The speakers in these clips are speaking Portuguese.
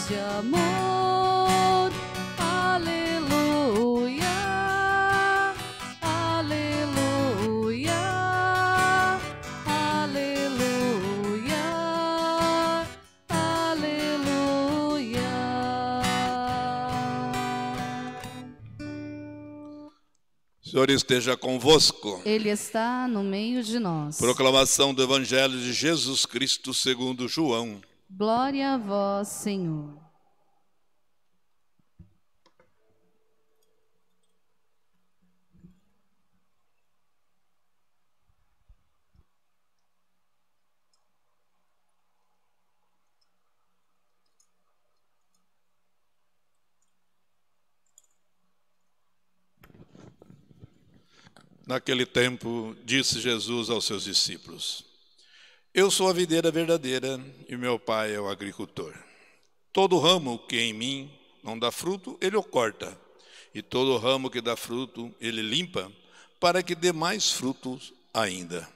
paz de amor. Aleluia, aleluia, aleluia, aleluia. O Senhor esteja convosco. Ele está no meio de nós. Proclamação do Evangelho de Jesus Cristo segundo João. Glória a vós, Senhor. Naquele tempo, disse Jesus aos seus discípulos: Eu sou a videira verdadeira e meu Pai é o agricultor. Todo ramo que em mim não dá fruto, ele o corta. E todo ramo que dá fruto, ele limpa, para que dê mais frutos ainda.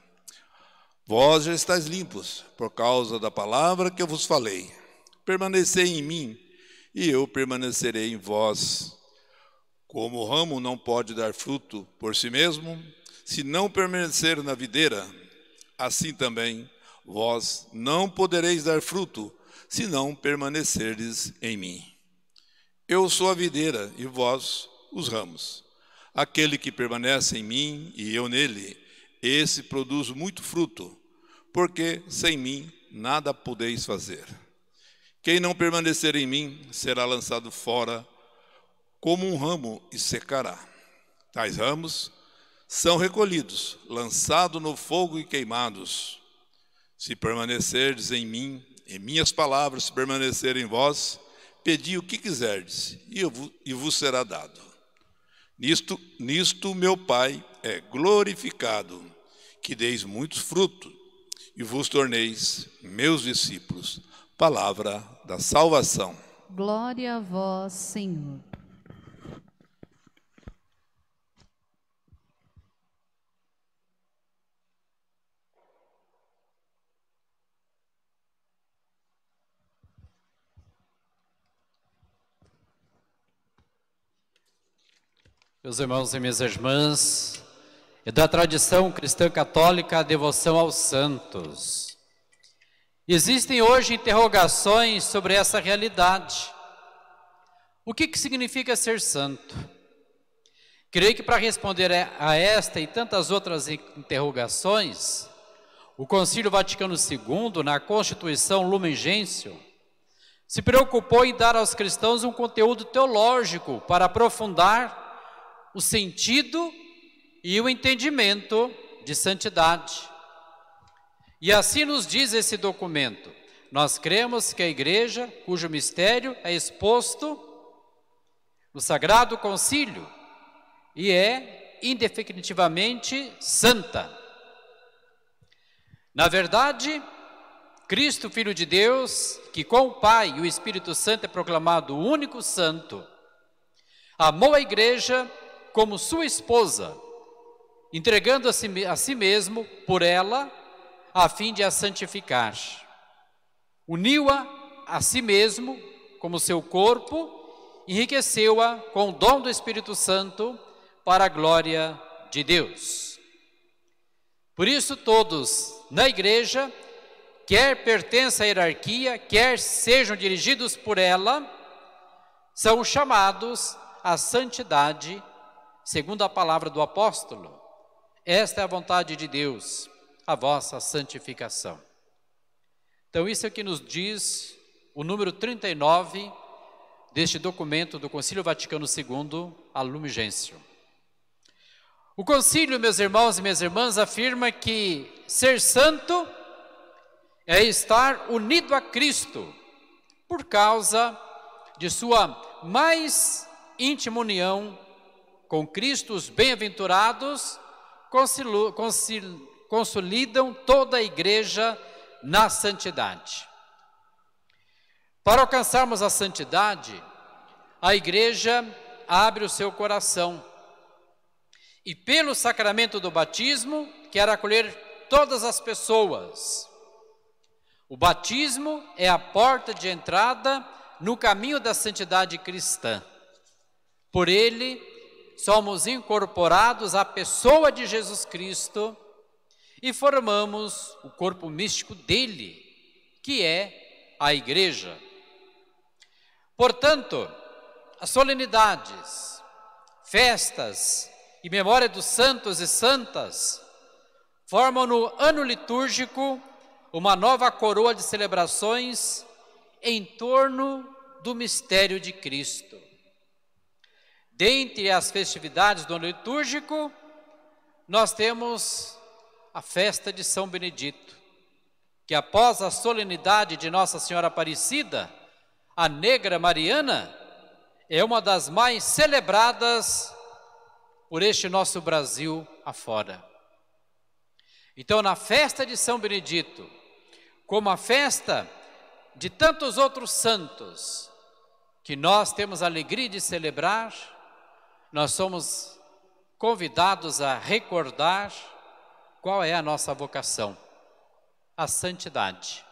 Vós já estáis limpos, por causa da palavra que eu vos falei. Permanecei em mim, e eu permanecerei em vós. Como o ramo não pode dar fruto por si mesmo, se não permanecer na videira, assim também vós não podereis dar fruto, se não permanecerdes em mim. Eu sou a videira e vós os ramos. Aquele que permanece em mim e eu nele, esse produz muito fruto, porque sem mim nada podeis fazer. Quem não permanecer em mim será lançado fora como um ramo e secará. Tais ramos são recolhidos, lançados no fogo e queimados. Se permanecerdes em mim, e minhas palavras permanecerem em vós, pedi o que quiserdes, e vos será dado. Nisto meu Pai é glorificado, que deis muitos frutos, e vos torneis meus discípulos. Palavra da salvação. Glória a vós, Senhor. Meus irmãos e minhas irmãs, é da tradição cristã católica a devoção aos santos. Existem hoje interrogações sobre essa realidade. O que significa ser santo? Creio que para responder a esta e tantas outras interrogações, o Concílio Vaticano II, na Constituição Lumen Gentium, se preocupou em dar aos cristãos um conteúdo teológico para aprofundar o sentido e o entendimento de santidade. E assim nos diz esse documento: nós cremos que a Igreja, cujo mistério é exposto no Sagrado Concílio e é indefinitivamente santa. Na verdade, Cristo, Filho de Deus, que com o Pai e o Espírito Santo é proclamado o único santo, amou a Igreja como sua esposa, entregando a si mesmo por ela, a fim de a santificar. Uniu-a a si mesmo como seu corpo, enriqueceu-a com o dom do Espírito Santo para a glória de Deus. Por isso todos na Igreja, quer pertençam à hierarquia, quer sejam dirigidos por ela, são chamados à santidade, segundo a palavra do apóstolo. Esta é a vontade de Deus, a vossa santificação. Então isso é o que nos diz o número 39 deste documento do Concílio Vaticano II, a Lumen Gentium. O concílio, meus irmãos e minhas irmãs, afirma que ser santo é estar unido a Cristo, por causa de sua mais íntima união com Cristo. Os bem-aventurados consolidam toda a Igreja na santidade. Para alcançarmos a santidade, a Igreja abre o seu coração e pelo sacramento do batismo quer acolher todas as pessoas. O batismo é a porta de entrada no caminho da santidade cristã. Por ele, somos incorporados à pessoa de Jesus Cristo e formamos o corpo místico dele, que é a Igreja. Portanto, as solenidades, festas e memória dos santos e santas formam no ano litúrgico uma nova coroa de celebrações em torno do mistério de Cristo. Dentre as festividades do ano litúrgico, nós temos a festa de São Benedito, que após a solenidade de Nossa Senhora Aparecida, a Negra Mariana, é uma das mais celebradas por este nosso Brasil afora. Então, na festa de São Benedito, como a festa de tantos outros santos que nós temos a alegria de celebrar, nós somos convidados a recordar qual é a nossa vocação, a santidade.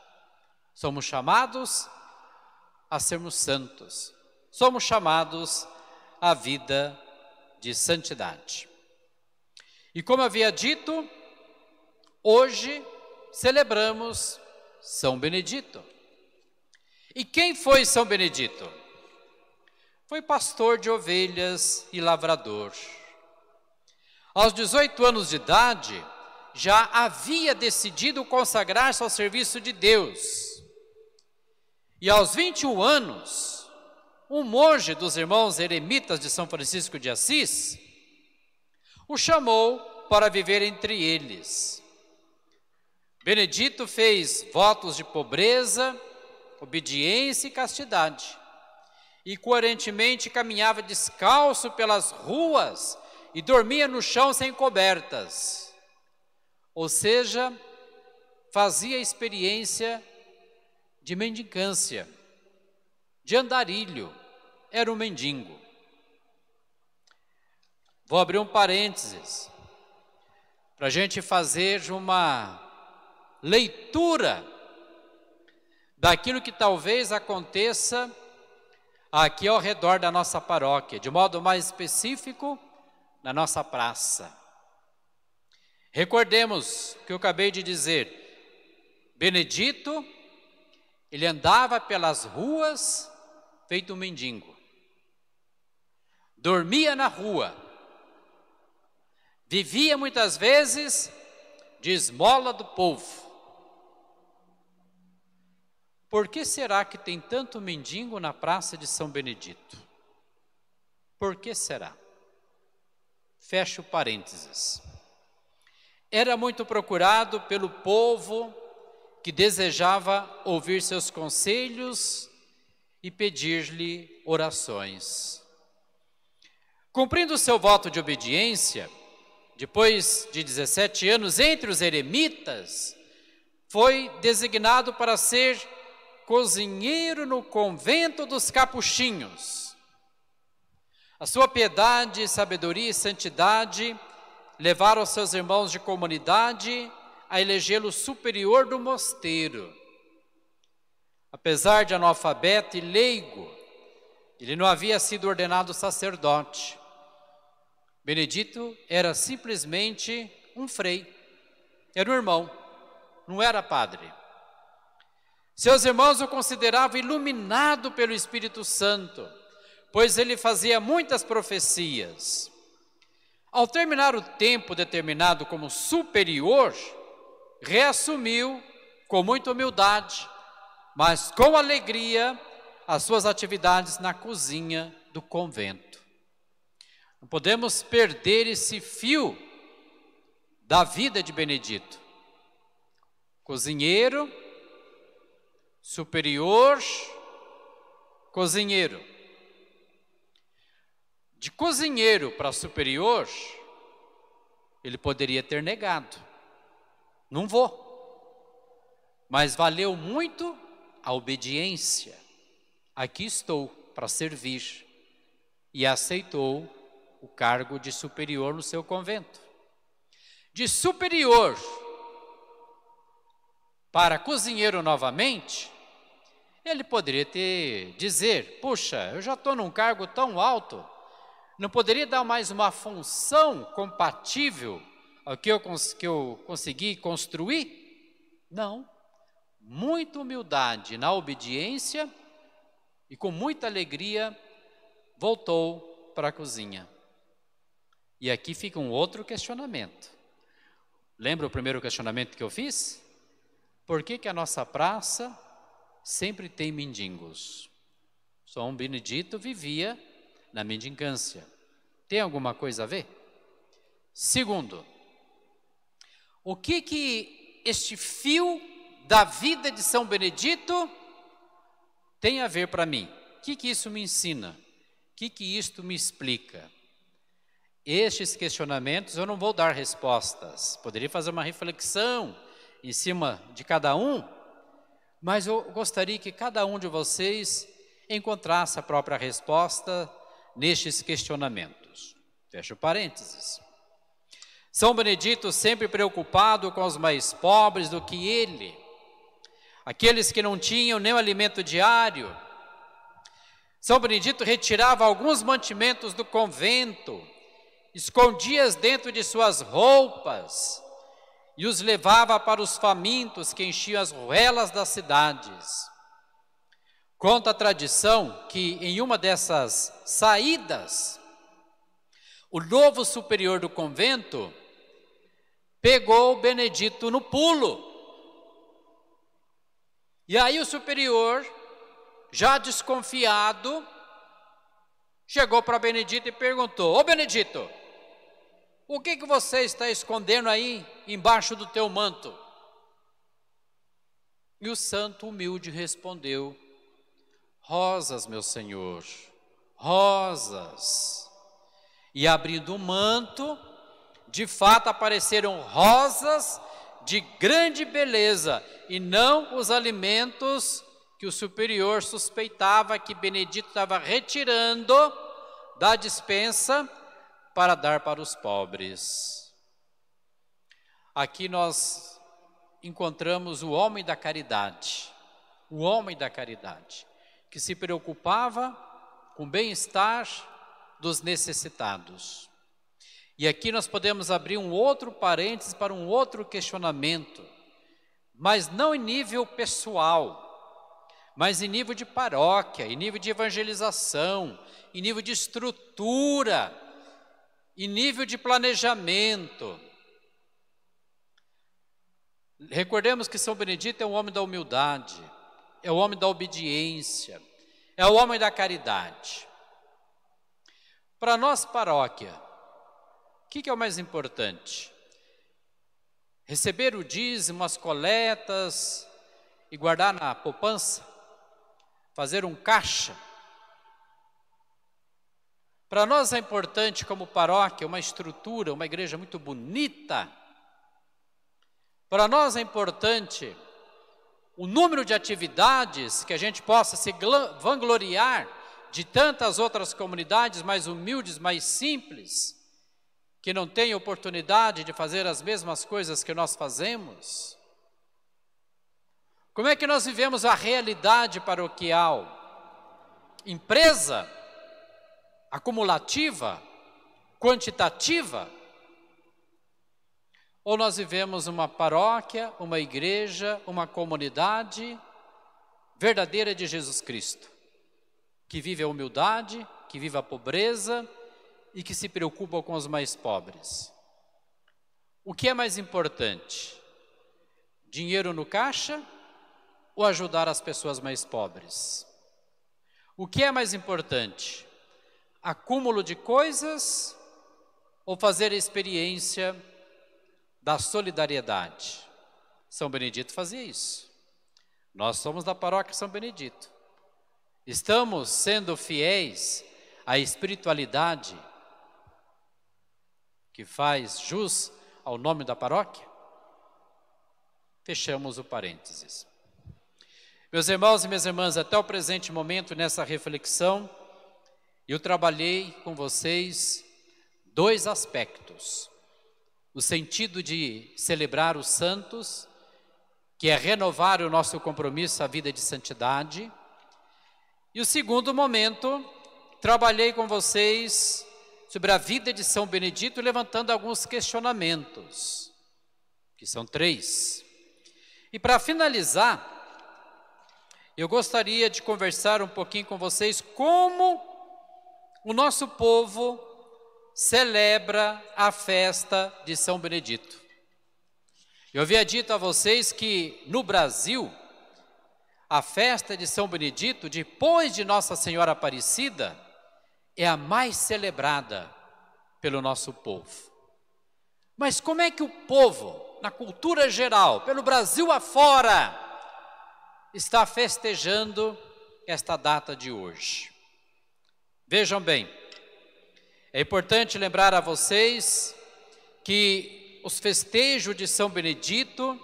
Somos chamados a sermos santos, somos chamados à vida de santidade. E como havia dito, hoje celebramos São Benedito. E quem foi São Benedito? Foi pastor de ovelhas e lavrador. Aos 18 anos de idade, já havia decidido consagrar-se ao serviço de Deus. E aos 21 anos, um monge dos irmãos eremitas de São Francisco de Assis o chamou para viver entre eles. Benedito fez votos de pobreza, obediência e castidade, e coerentemente caminhava descalço pelas ruas e dormia no chão sem cobertas. Ou seja, fazia experiência de mendicância, de andarilho, era um mendigo. Vou abrir um parênteses, para a gente fazer uma leitura daquilo que talvez aconteça aqui ao redor da nossa paróquia, de modo mais específico, na nossa praça. Recordemos o que eu acabei de dizer. Benedito, ele andava pelas ruas feito um mendigo. Dormia na rua. Vivia muitas vezes de esmola do povo. Por que será que tem tanto mendigo na praça de São Benedito? Por que será? Fecho parênteses. Era muito procurado pelo povo que desejava ouvir seus conselhos e pedir-lhe orações. Cumprindo seu voto de obediência, depois de 17 anos entre os eremitas, foi designado para ser cozinheiro no convento dos Capuchinhos. A sua piedade, sabedoria e santidade levaram os seus irmãos de comunidade a elegê-lo superior do mosteiro. Apesar de analfabeto e leigo, ele não havia sido ordenado sacerdote. Benedito era simplesmente um frei, era um irmão, não era padre. Seus irmãos o consideravam iluminado pelo Espírito Santo, pois ele fazia muitas profecias. Ao terminar o tempo determinado como superior, reassumiu com muita humildade, mas com alegria, as suas atividades na cozinha do convento. Não podemos perder esse fio da vida de Benedito. Cozinheiro, superior, cozinheiro. De cozinheiro para superior, ele poderia ter negado. Não vou. Mas valeu muito a obediência. Aqui estou para servir. E aceitou o cargo de superior no seu convento. De superior para cozinheiro novamente, Ele poderia dizer, puxa, eu já estou num cargo tão alto, não poderia dar mais uma função compatível ao que eu consegui construir? Não. Muita humildade na obediência e com muita alegria voltou para a cozinha. E aqui fica um outro questionamento. Lembra o primeiro questionamento que eu fiz? Por que a nossa praça sempre tem mendigos? São Benedito vivia na mendicância. Tem alguma coisa a ver? Segundo, o que este fio da vida de São Benedito tem a ver para mim? O que isso me ensina? O que isto me explica? Estes questionamentos eu não vou dar respostas. Poderia fazer uma reflexão em cima de cada um, mas eu gostaria que cada um de vocês encontrasse a própria resposta nestes questionamentos. Fecho parênteses. São Benedito sempre preocupado com os mais pobres do que ele, aqueles que não tinham nem o alimento diário. São Benedito retirava alguns mantimentos do convento, escondia-os dentro de suas roupas e os levava para os famintos que enchiam as ruelas das cidades. Conta a tradição que em uma dessas saídas, o novo superior do convento pegou Benedito no pulo. E aí o superior, já desconfiado, chegou para Benedito e perguntou: ô Benedito, o que você está escondendo aí embaixo do teu manto? E o santo humilde respondeu: rosas, meu senhor, rosas. E abrindo o manto, de fato apareceram rosas de grande beleza, e não os alimentos que o superior suspeitava que Benedito estava retirando da despensa para dar para os pobres. Aqui nós encontramos o homem da caridade, que se preocupava com o bem-estar dos necessitados. E aqui nós podemos abrir um outro parênteses para um outro questionamento, mas não em nível pessoal, mas em nível de paróquia, em nível de evangelização, em nível de estrutura, em nível de planejamento. Recordemos que São Benedito é um homem da humildade, é o homem da obediência, é o homem da caridade. Para nós, paróquia, o que é o mais importante? Receber o dízimo, as coletas e guardar na poupança? Fazer um caixa? Para nós é importante, como paróquia, uma estrutura, uma igreja muito bonita. Para nós é importante o número de atividades que a gente possa se vangloriar de tantas outras comunidades mais humildes, mais simples, que não têm oportunidade de fazer as mesmas coisas que nós fazemos. Como é que nós vivemos a realidade paroquial? Empresa? Acumulativa? Quantitativa? Ou nós vivemos uma paróquia, uma igreja, uma comunidade verdadeira de Jesus Cristo, que vive a humildade, que vive a pobreza e que se preocupa com os mais pobres? O que é mais importante? Dinheiro no caixa ou ajudar as pessoas mais pobres? O que é mais importante? Acúmulo de coisas ou fazer a experiência da solidariedade? São Benedito fazia isso. Nós somos da paróquia São Benedito. Estamos sendo fiéis à espiritualidade que faz jus ao nome da paróquia? Fechamos o parênteses. Meus irmãos e minhas irmãs, até o presente momento nessa reflexão, eu trabalhei com vocês dois aspectos: o sentido de celebrar os santos, que é renovar o nosso compromisso à vida de santidade. E o segundo momento, trabalhei com vocês sobre a vida de São Benedito, levantando alguns questionamentos, que são 3. E para finalizar, eu gostaria de conversar um pouquinho com vocês como o nosso povo celebra a festa de São Benedito. Eu havia dito a vocês que no Brasil, a festa de São Benedito, depois de Nossa Senhora Aparecida, é a mais celebrada pelo nosso povo. Mas como é que o povo, na cultura geral, pelo Brasil afora, está festejando esta data de hoje? Vejam bem, é importante lembrar a vocês que os festejos de São Benedito,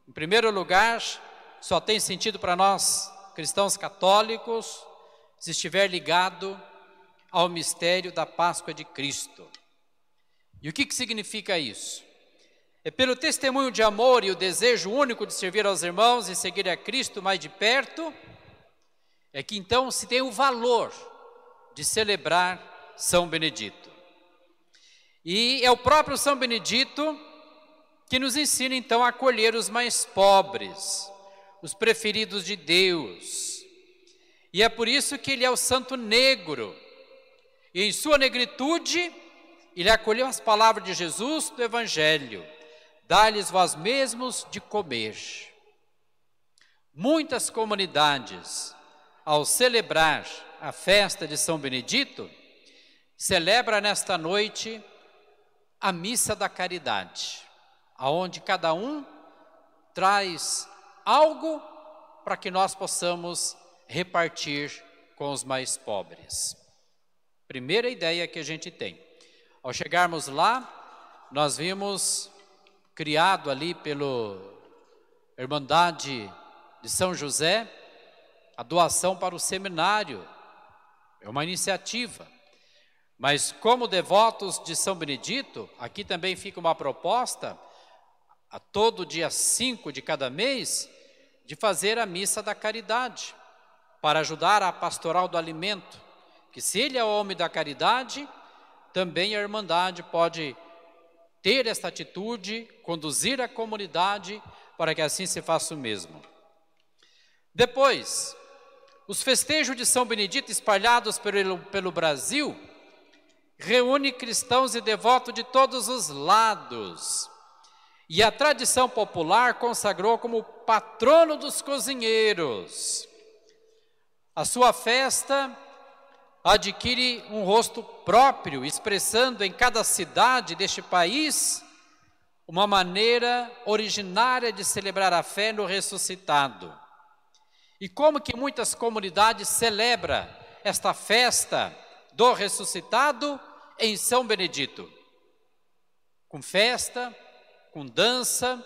em primeiro lugar, só tem sentido para nós cristãos católicos se estiver ligado ao mistério da Páscoa de Cristo. E o que significa isso? É pelo testemunho de amor e o desejo único de servir aos irmãos e seguir a Cristo mais de perto, é que então se tem o valor de celebrar São Benedito. E é o próprio São Benedito que nos ensina então a acolher os mais pobres, os preferidos de Deus. E é por isso que ele é o santo negro. E em sua negritude, ele acolheu as palavras de Jesus do Evangelho: dá-lhes vós mesmos de comer. Muitas comunidades, ao celebrar a festa de São Benedito, celebra nesta noite a missa da caridade, aonde cada um traz algo para que nós possamos repartir com os mais pobres. Primeira ideia que a gente tem. Ao chegarmos lá, nós vimos criado ali pela Irmandade de São José a doação para o seminário. É uma iniciativa. Mas como devotos de São Benedito, aqui também fica uma proposta, a todo dia 5 de cada mês, de fazer a missa da caridade, para ajudar a pastoral do alimento, que se ele é o homem da caridade, também a Irmandade pode ter esta atitude, conduzir a comunidade para que assim se faça o mesmo. Depois, os festejos de São Benedito espalhados pelo Brasil, reúne cristãos e devotos de todos os lados. E a tradição popular consagrou como patrono dos cozinheiros. A sua festa adquire um rosto próprio, expressando em cada cidade deste país uma maneira originária de celebrar a fé no ressuscitado. E como que muitas comunidades celebram esta festa do ressuscitado em São Benedito? Com festa, com dança,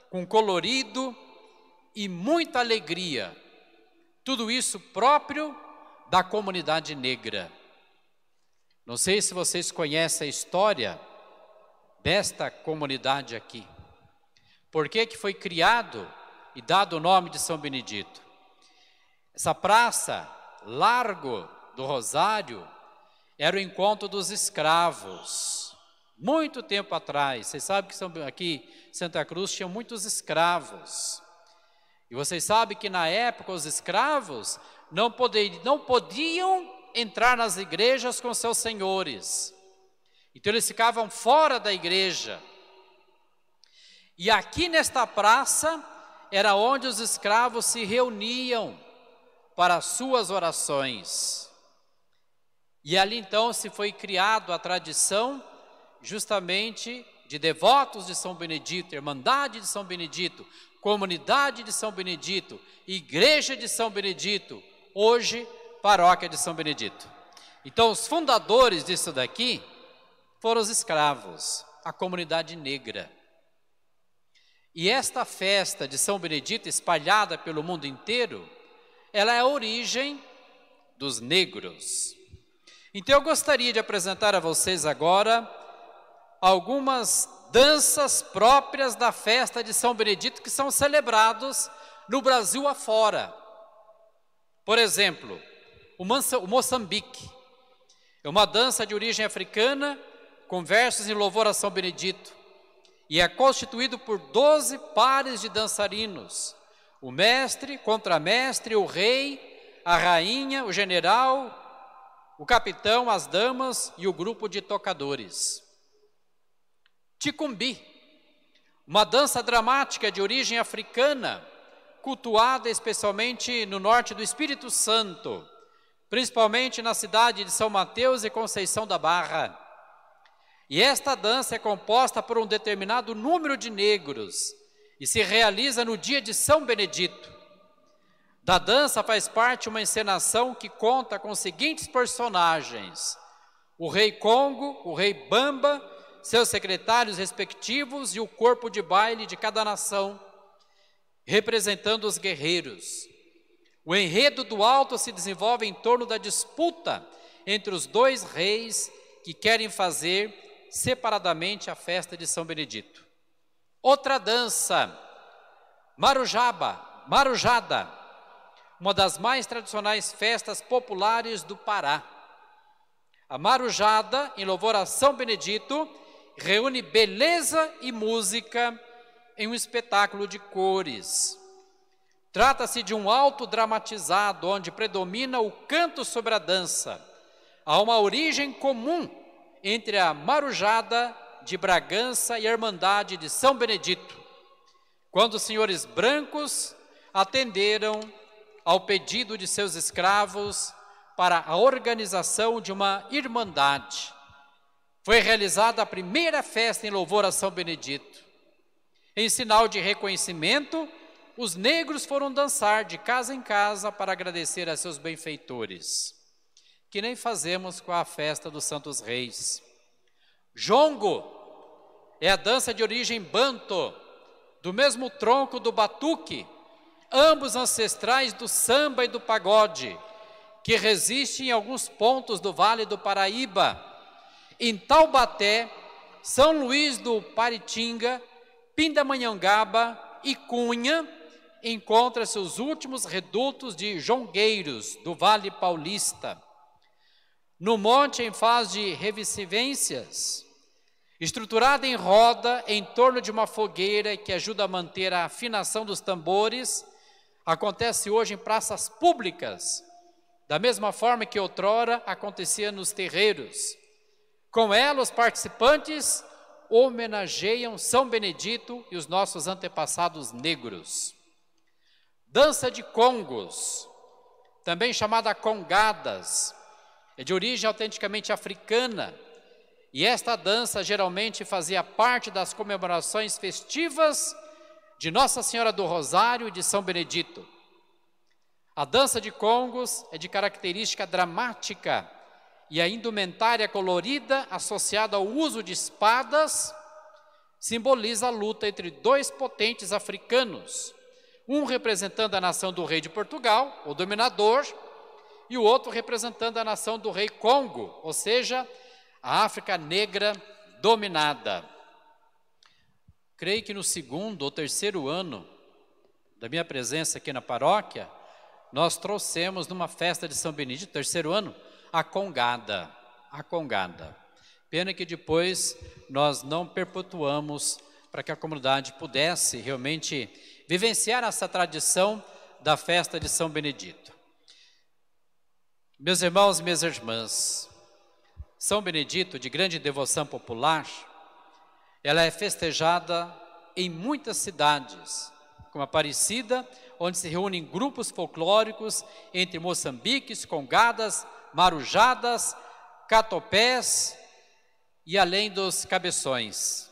com colorido e muita alegria. Tudo isso próprio da comunidade negra. Não sei se vocês conhecem a história desta comunidade aqui. Por que foi criado e dado o nome de São Benedito? Essa praça, Largo do Rosário, era o encontro dos escravos. Muito tempo atrás, vocês sabem que aqui em Santa Cruz tinha muitos escravos. E vocês sabem que na época os escravos não podiam entrar nas igrejas com seus senhores. Então eles ficavam fora da igreja. E aqui nesta praça era onde os escravos se reuniam para as suas orações. E ali então se foi criado a tradição justamente de devotos de São Benedito, Irmandade de São Benedito, Comunidade de São Benedito, Igreja de São Benedito, hoje Paróquia de São Benedito. Então os fundadores disso daqui foram os escravos, a comunidade negra. E esta festa de São Benedito, espalhada pelo mundo inteiro, ela é a origem dos negros. Então eu gostaria de apresentar a vocês agora algumas danças próprias da festa de São Benedito que são celebrados no Brasil afora. Por exemplo, o Moçambique é uma dança de origem africana com versos em louvor a São Benedito e é constituído por 12 pares de dançarinos: o mestre, contramestre, o rei, a rainha, o general, o capitão, as damas e o grupo de tocadores. Ticumbi, uma dança dramática de origem africana, cultuada especialmente no norte do Espírito Santo, principalmente na cidade de São Mateus e Conceição da Barra. E esta dança é composta por um determinado número de negros e se realiza no dia de São Benedito. Da dança faz parte uma encenação que conta com os seguintes personagens: o rei Congo, o rei Bamba, seus secretários respectivos e o corpo de baile de cada nação, representando os guerreiros. O enredo do alto se desenvolve em torno da disputa entre os dois reis que querem fazer separadamente a festa de São Benedito. Outra dança, marujada, uma das mais tradicionais festas populares do Pará. A marujada, em louvor a São Benedito, reúne beleza e música em um espetáculo de cores. Trata-se de um alto dramatizado, onde predomina o canto sobre a dança. Há uma origem comum entre a marujada de Bragança e a Irmandade de São Benedito, quando os senhores brancos atenderam ao pedido de seus escravos para a organização de uma irmandade. Foi realizada a primeira festa em louvor a São Benedito. Em sinal de reconhecimento, os negros foram dançar de casa em casa para agradecer a seus benfeitores, que nem fazemos com a festa dos Santos Reis. Jongo é a dança de origem banto, do mesmo tronco do batuque, ambos ancestrais do samba e do pagode, que resistem em alguns pontos do Vale do Paraíba. Em Taubaté, São Luís do Paritinga, Pindamonhangaba e Cunha, encontra-se os últimos redutos de jongueiros do Vale Paulista. No monte, em fase de revivências, estruturada em roda em torno de uma fogueira que ajuda a manter a afinação dos tambores, acontece hoje em praças públicas, da mesma forma que outrora acontecia nos terreiros. Com ela, os participantes homenageiam São Benedito e os nossos antepassados negros. Dança de congos, também chamada congadas, é de origem autenticamente africana, e esta dança geralmente fazia parte das comemorações festivas de Nossa Senhora do Rosário e de São Benedito. A dança de congos é de característica dramática, e a indumentária colorida, associada ao uso de espadas, simboliza a luta entre dois potentes africanos, um representando a nação do rei de Portugal, o dominador, e o outro representando a nação do rei Congo, ou seja, a África negra dominada. Creio que no segundo ou terceiro ano da minha presença aqui na paróquia, nós trouxemos numa festa de São Benedito, terceiro ano, a congada. Pena que depois nós não perpetuamos para que a comunidade pudesse realmente vivenciar essa tradição da festa de São Benedito. Meus irmãos e minhas irmãs, São Benedito, de grande devoção popular, ela é festejada em muitas cidades, como Aparecida, onde se reúnem grupos folclóricos entre moçambiques, congadas, marujadas, catopés e além dos cabeções.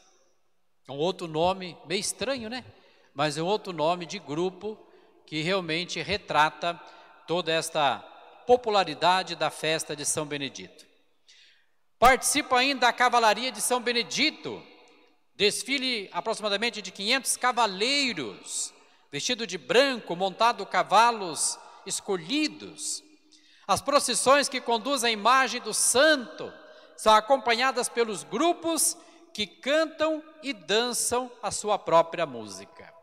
É um outro nome, meio estranho, né? Mas é um outro nome de grupo que realmente retrata toda esta popularidade da festa de São Benedito. Participa ainda a Cavalaria de São Benedito, desfile aproximadamente de 500 cavaleiros, vestido de branco, montado cavalos escolhidos. As procissões que conduzem a imagem do santo são acompanhadas pelos grupos que cantam e dançam a sua própria música.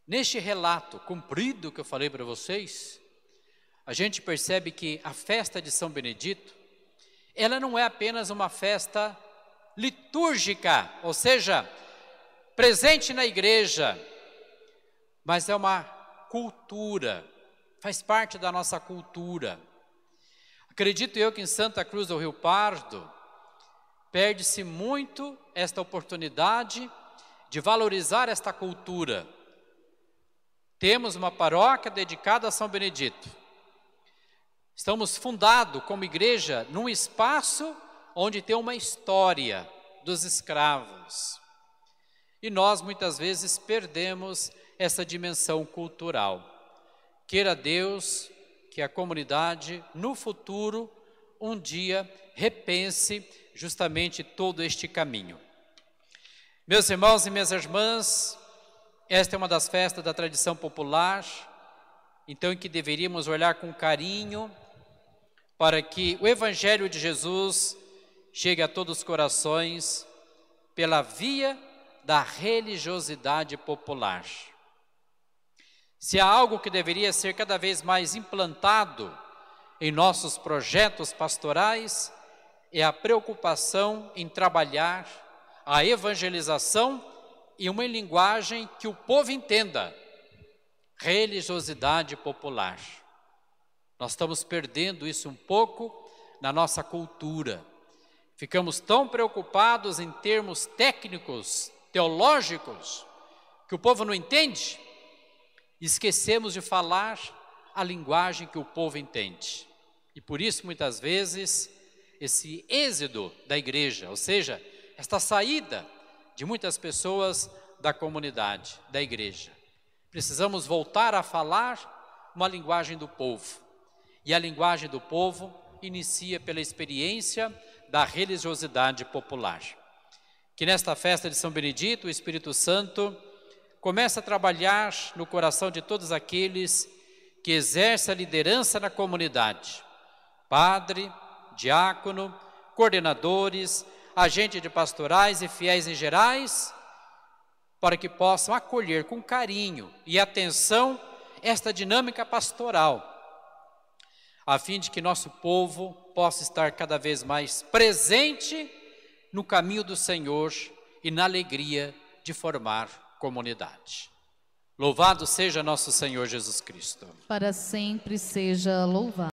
Neste relato comprido que eu falei para vocês, a gente percebe que a festa de São Benedito, ela não é apenas uma festa litúrgica, ou seja, presente na igreja, mas é uma cultura, faz parte da nossa cultura. Acredito eu que em Santa Cruz do Rio Pardo, perde-se muito esta oportunidade de valorizar esta cultura. Temos uma paróquia dedicada a São Benedito. Estamos fundados como igreja num espaço onde tem uma história dos escravos. E nós muitas vezes perdemos essa dimensão cultural. Queira Deus que a comunidade no futuro um dia repense justamente todo este caminho. Meus irmãos e minhas irmãs, esta é uma das festas da tradição popular, então em que deveríamos olhar com carinho para que o Evangelho de Jesus chegue a todos os corações pela via da religiosidade popular. Se há algo que deveria ser cada vez mais implantado em nossos projetos pastorais, é a preocupação em trabalhar a evangelização em uma linguagem que o povo entenda, religiosidade popular. Nós estamos perdendo isso um pouco na nossa cultura. Ficamos tão preocupados em termos técnicos, teológicos, que o povo não entende, esquecemos de falar a linguagem que o povo entende. E por isso, muitas vezes, esse êxodo da igreja, ou seja, esta saída de muitas pessoas da comunidade, da igreja. Precisamos voltar a falar uma linguagem do povo. E a linguagem do povo inicia pela experiência da religiosidade popular. Que nesta festa de São Benedito, o Espírito Santo comece a trabalhar no coração de todos aqueles que exercem a liderança na comunidade. Padre, diácono, coordenadores, agentes de pastorais e fiéis em gerais, para que possam acolher com carinho e atenção esta dinâmica pastoral, a fim de que nosso povo possa estar cada vez mais presente no caminho do Senhor e na alegria de formar comunidade. Louvado seja nosso Senhor Jesus Cristo. Para sempre seja louvado.